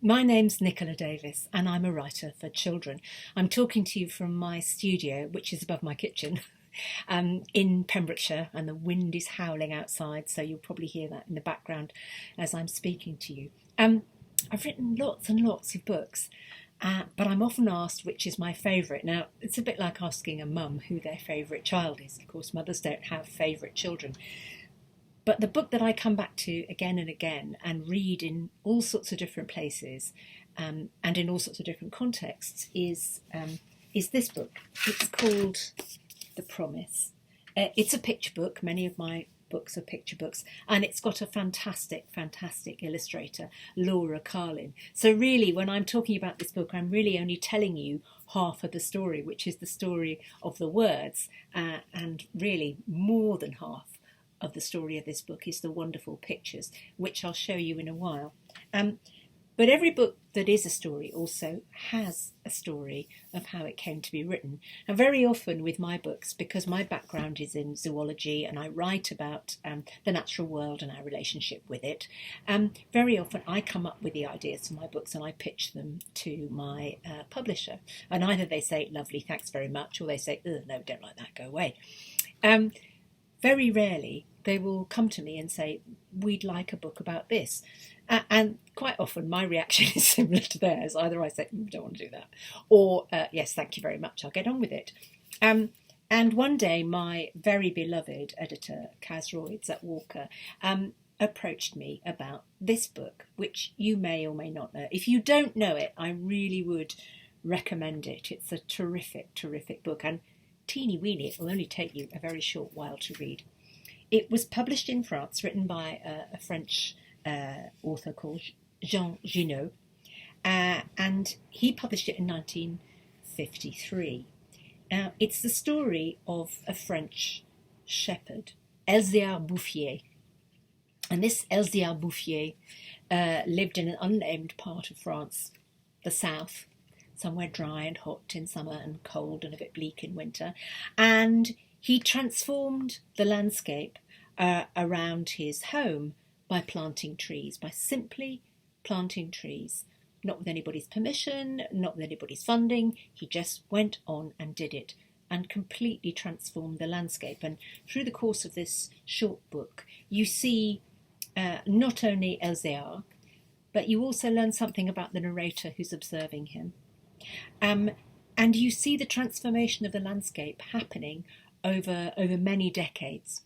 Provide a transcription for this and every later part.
My name's Nicola Davies and I'm a writer for children. I'm talking to you from my studio, which is above my kitchen, in Pembrokeshire, and the wind is howling outside, so you'll probably hear that in the background as I'm speaking to you. I've written lots and lots of books, but I'm often asked which is my favourite. Now, it's a bit like asking a mum who their favourite child is. Of course, mothers don't have favourite children. But the book that I come back to again and again and read in all sorts of different places and in all sorts of different contexts is this book. It's called The Promise. It's a picture book. Many of my books are picture books, and it's got a fantastic illustrator, Laura Carlin. So really, when I'm talking about this book, I'm really only telling you half of the story, which is the story of the words, and really more than half of the story of this book is the wonderful pictures, which I'll show you in a while. But every book that is a story also has a story of how it came to be written. And very often with my books, because my background is in zoology and I write about the natural world and our relationship with it, very often I come up with the ideas for my books and I pitch them to my publisher. And either they say, lovely, thanks very much, or they say, no, don't like that, go away. Very rarely they will come to me and say, we'd like a book about this. And quite often my reaction is similar to theirs. Either I say, don't want to do that, or yes, thank you very much, I'll get on with it. And one day my very beloved editor, Kaz Royds at Walker, approached me about this book, which you may or may not know. If you don't know it, I really would recommend it. It's a terrific book, and teeny weeny, it will only take you a very short while to read. It was published in France, written by a French author called Jean Junot, and he published it in 1953. Now, it's the story of a French shepherd, Elzéar Bouffier. And this Elzéar Bouffier lived in an unnamed part of France, the south, somewhere dry and hot in summer and cold and a bit bleak in winter. And he transformed the landscape around his home by planting trees, by simply planting trees, not with anybody's permission, not with anybody's funding. He just went on and did it and completely transformed the landscape. And through the course of this short book, you see not only Elzéar, but you also learn something about the narrator who's observing him. And you see the transformation of the landscape happening over many decades.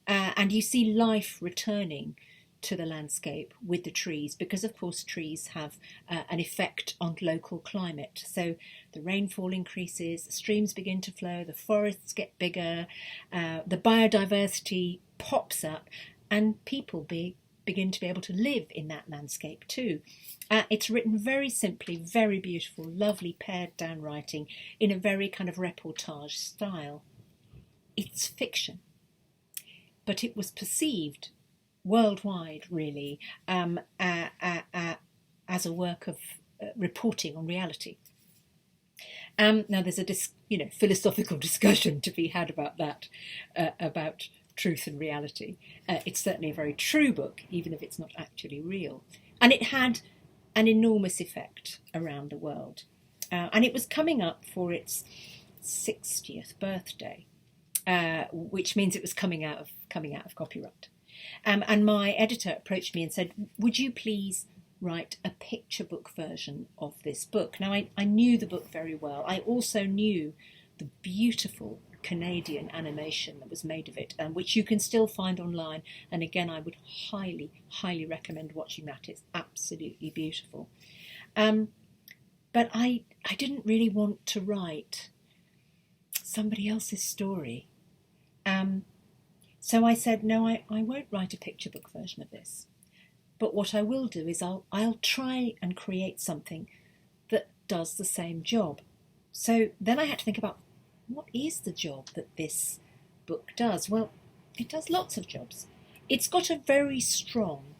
And you see life returning to the landscape with the trees, because of course trees have an effect on local climate. So the rainfall increases, the streams begin to flow, the forests get bigger, the biodiversity pops up, and people begin to be able to live in that landscape too. It's written very simply, very beautiful, lovely pared down writing in a very kind of reportage style. It's fiction, but it was perceived worldwide, really, as a work of reporting on reality. Now, there's a philosophical discussion to be had about that, about truth and reality. It's certainly a very true book, even if it's not actually real. And it had an enormous effect around the world. And it was coming up for its 60th birthday, which means it was coming out of copyright. And my editor approached me and said, would you please write a picture book version of this book? Now, I knew the book very well. I also knew the beautiful Canadian animation that was made of it, which you can still find online. And again, I would highly recommend watching that. It's absolutely beautiful. But I didn't really want to write somebody else's story. So I said, no, I won't write a picture book version of this. But what I will do is I'll try and create something that does the same job. So then I had to think about, what is the job that this book does? Well, it does lots of jobs. It's got a very strong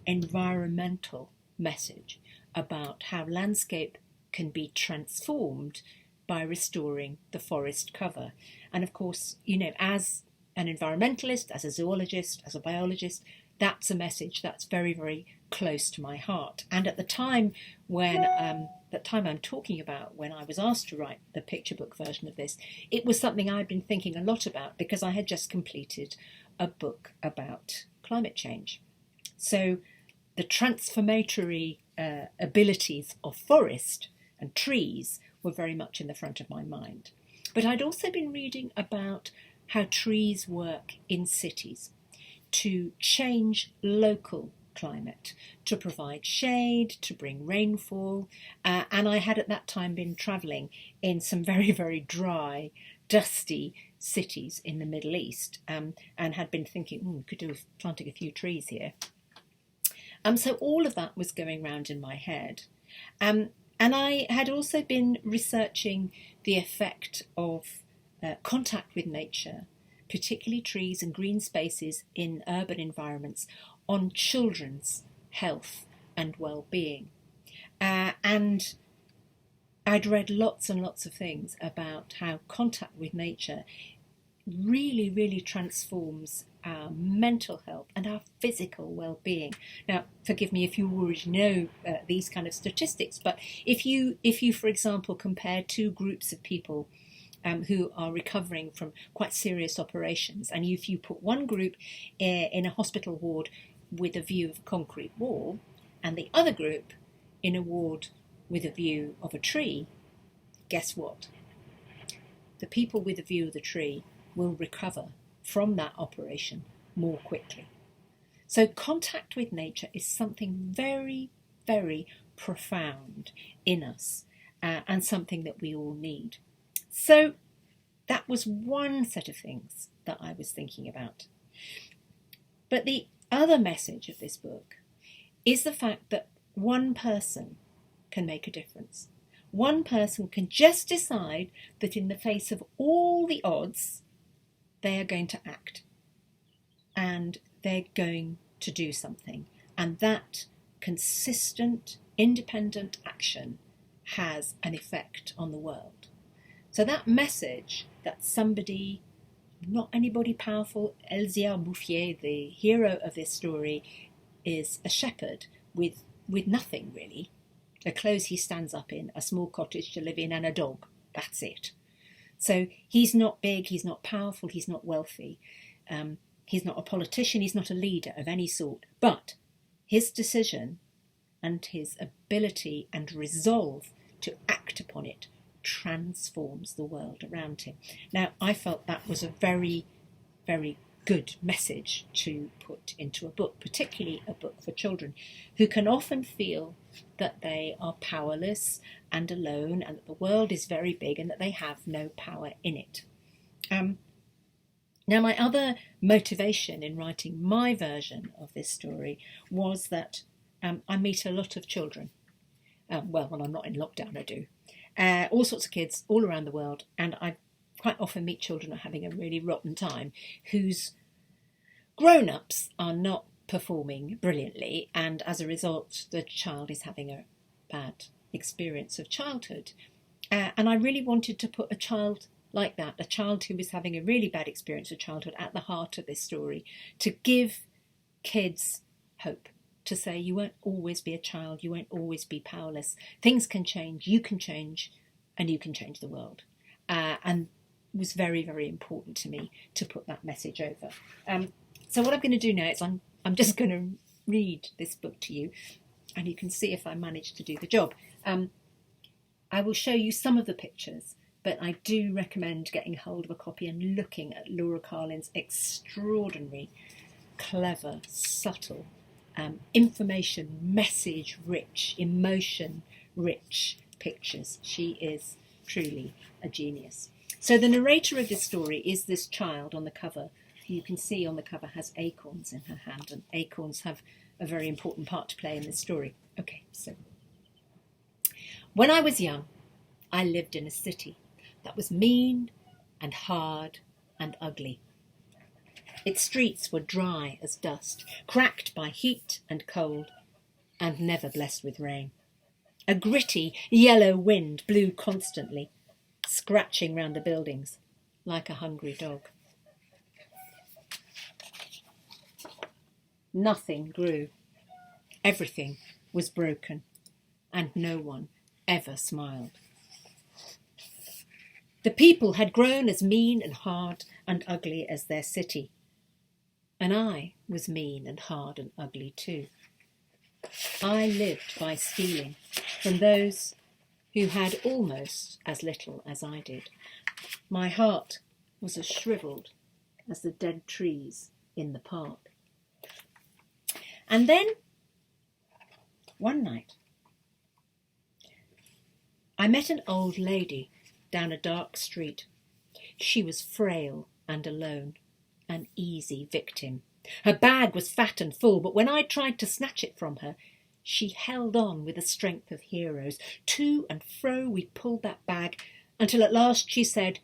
environmental message about how landscape can be transformed by restoring the forest cover. And of course, as an environmentalist, as a zoologist, as a biologist, that's a message that's very, very close to my heart. And at the time when I'm talking about, when I was asked to write the picture book version of this, it was something I'd been thinking a lot about because I had just completed a book about climate change. So the transformatory abilities of forest and trees were very much in the front of my mind. But I'd also been reading about how trees work in cities to change local climate, to provide shade, to bring rainfall. And I had at that time been travelling in some very, very dry, dusty cities in the Middle East, and had been thinking, we could do with planting a few trees here. So all of that was going round in my head. And I had also been researching the effect of contact with nature, particularly trees and green spaces in urban environments, on children's health and well-being. And I'd read lots and lots of things about how contact with nature really, really transforms our mental health and our physical well-being. Now, forgive me if you already know these kind of statistics, but if you, for example, compare two groups of people who are recovering from quite serious operations, and if you put one group in a hospital ward with a view of a concrete wall, and the other group in a ward with a view of a tree, guess what? The people with a view of the tree will recover from that operation more quickly. So contact with nature is something very, very profound in us, and something that we all need. So that was one set of things that I was thinking about. But the other message of this book is the fact that one person can make a difference. One person can just decide that in the face of all the odds, they are going to act and they're going to do something. And that consistent, independent action has an effect on the world. So that message that somebody, not anybody powerful, Elzéar Bouffier, the hero of this story, is a shepherd with nothing really. The clothes he stands up in, a small cottage to live in, and a dog. That's it. So he's not big, he's not powerful, he's not wealthy. He's not a politician, he's not a leader of any sort. But his decision and his ability and resolve to act upon it transforms the world around him. Now, I felt that was a very, very good message to put into a book, particularly a book for children who can often feel that they are powerless and alone and that the world is very big and that they have no power in it. Now, my other motivation in writing my version of this story was that I meet a lot of children. Well, when I'm not in lockdown, I do. All sorts of kids all around the world, and I quite often meet children who are having a really rotten time, whose grown-ups are not performing brilliantly, and as a result the child is having a bad experience of childhood. And I really wanted to put a child like that, a child who was having a really bad experience of childhood, at the heart of this story, to give kids hope, to say you won't always be a child, you won't always be powerless. Things can change, you can change, and you can change the world. And it was very, very important to me to put that message over. So what I'm going to do now is I'm just going to read this book to you, and you can see if I manage to do the job. I will show you some of the pictures, but I do recommend getting hold of a copy and looking at Laura Carlin's extraordinary, clever, subtle, information, message-rich, emotion-rich pictures. She is truly a genius. So the narrator of this story is this child on the cover. You can see on the cover has acorns in her hand, and acorns have a very important part to play in this story. Okay, so when I was young, I lived in a city that was mean and hard and ugly. Its streets were dry as dust, cracked by heat and cold, and never blessed with rain. A gritty yellow wind blew constantly, scratching round the buildings like a hungry dog. Nothing grew. Everything was broken, and no one ever smiled. The people had grown as mean and hard and ugly as their city. And I was mean and hard and ugly too. I lived by stealing from those who had almost as little as I did. My heart was as shriveled as the dead trees in the park. And then, one night, I met an old lady down a dark street. She was frail and alone, an easy victim. Her bag was fat and full, but when I tried to snatch it from her, she held on with the strength of heroes. To and fro we pulled that bag, until at last she said,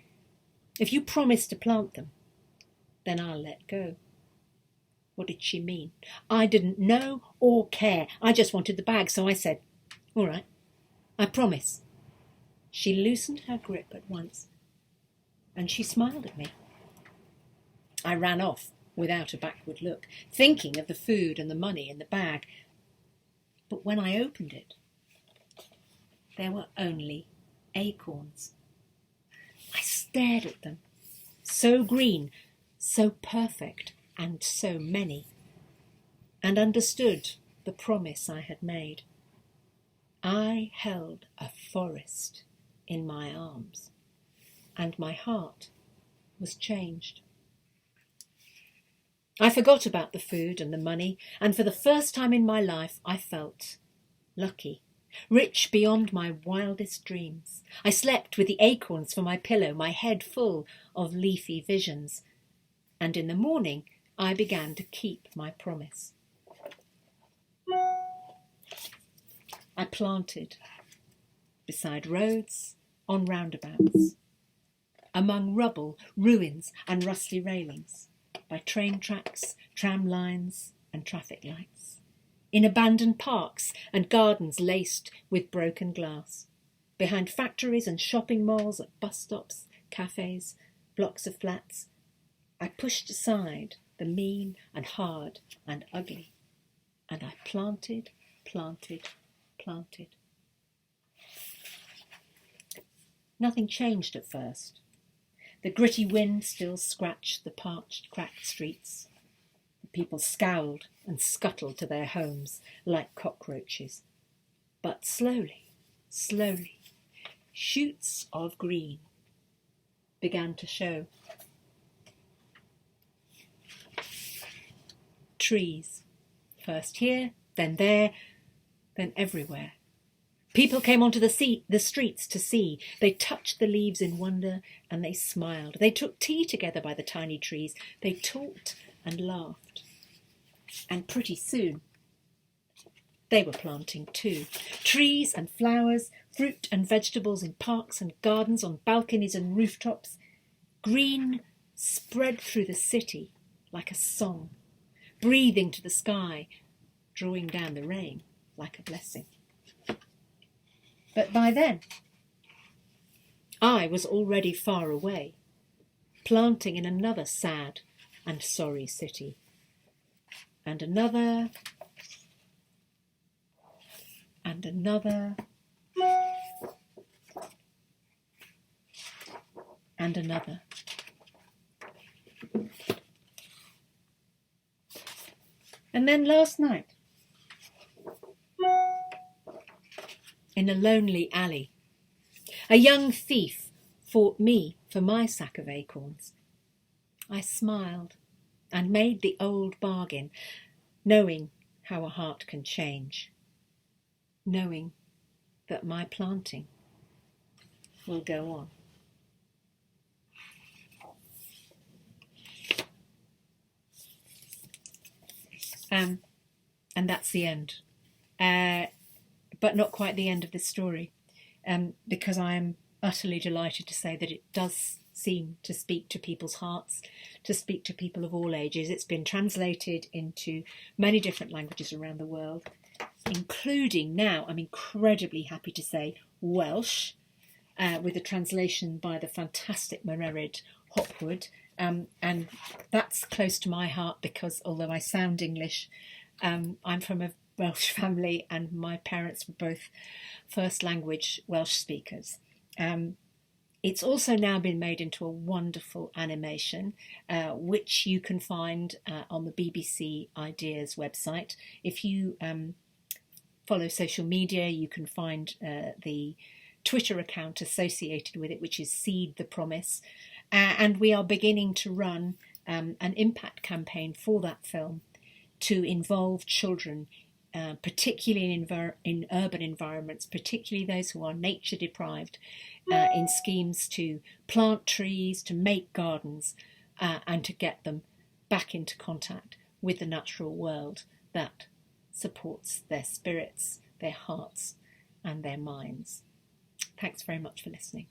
"If you promise to plant them, then I'll let go." What did she mean? I didn't know or care. I just wanted the bag, so I said, "All right, I promise." She loosened her grip at once, and she smiled at me. I ran off without a backward look, thinking of the food and the money in the bag. But when I opened it, there were only acorns. I stared at them, so green, so perfect, and so many, and understood the promise I had made. I held a forest in my arms, and my heart was changed. I forgot about the food and the money, and for the first time in my life I felt lucky, rich beyond my wildest dreams. I slept with the acorns for my pillow, my head full of leafy visions, and in the morning I began to keep my promise. I planted beside roads, on roundabouts, among rubble, ruins and rusty railings, by train tracks, tram lines and traffic lights, in abandoned parks and gardens laced with broken glass, behind factories and shopping malls, at bus stops, cafes, blocks of flats. I pushed aside the mean and hard and ugly, and I planted. Nothing changed at first. The gritty wind still scratched the parched, cracked streets. The people scowled and scuttled to their homes like cockroaches. But slowly, shoots of green began to show. Trees, first here, then there, then everywhere. People came onto the streets to see. They touched the leaves in wonder and they smiled. They took tea together by the tiny trees. They talked and laughed. And pretty soon, they were planting too. Trees and flowers, fruit and vegetables in parks and gardens, on balconies and rooftops. Green spread through the city like a song, breathing to the sky, drawing down the rain like a blessing. But by then, I was already far away, planting in another sad and sorry city, and another, and another, and another. And then last night, in a lonely alley, a young thief fought me for my sack of acorns. I smiled and made the old bargain, knowing how a heart can change, knowing that my planting will go on. And that's the end. But not quite the end of this story, because I am utterly delighted to say that it does seem to speak to people's hearts, to speak to people of all ages. It's been translated into many different languages around the world, including now, I'm incredibly happy to say, Welsh, with a translation by the fantastic Mererid Hopwood. And that's close to my heart because although I sound English, I'm from a Welsh family, and my parents were both first language Welsh speakers. It's also now been made into a wonderful animation, which you can find on the BBC Ideas website. If you follow social media, you can find the Twitter account associated with it, which is Seed the Promise. And we are beginning to run an impact campaign for that film to involve children, particularly in urban environments, particularly those who are nature deprived, in schemes to plant trees, to make gardens, and to get them back into contact with the natural world that supports their spirits, their hearts, and their minds. Thanks very much for listening.